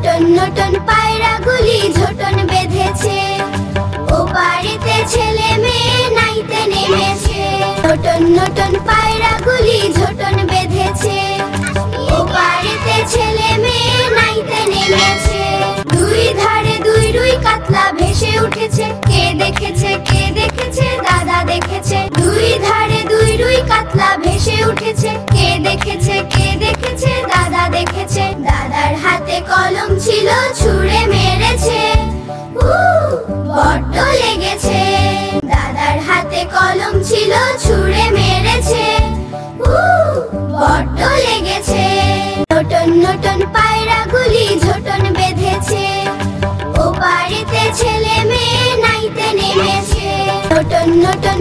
Norton Norton পায়রাগুলি Jhoton বেঁধেছে, ও বাড়িতে ছেলে মেয়ে নাইতে নেমেছে। নটন নটন পায়রাগুলি ঝোটন বেঁধেছে, ও বাড়িতে ছেলে মেয়ে নাইতে নেমেছে। দুই ধারে দুই রুই কাতলা ভেসে উঠেছে, কে দেখেছে কে দেখেছে দাদা দেখেছে। দুই ধারে দুই রুই কাতলা ভেসে উঠেছে, কে দেখেছে কে দেখেছে দাদা দেখেছে। দাদার হাতে কলম ছিল ছুঁড়ে মেরেছে, বড্ড লেগেছে। দাদার হাতে কলম ছিল ছুঁড়ে মেরেছে, বড্ড লেগেছে। নটন নটন পায়রাগুলি ঝোটন বেঁধেছে, ও বাড়িতে ছেলে মেয়ে নাইতে নেমেছে। Norton Norton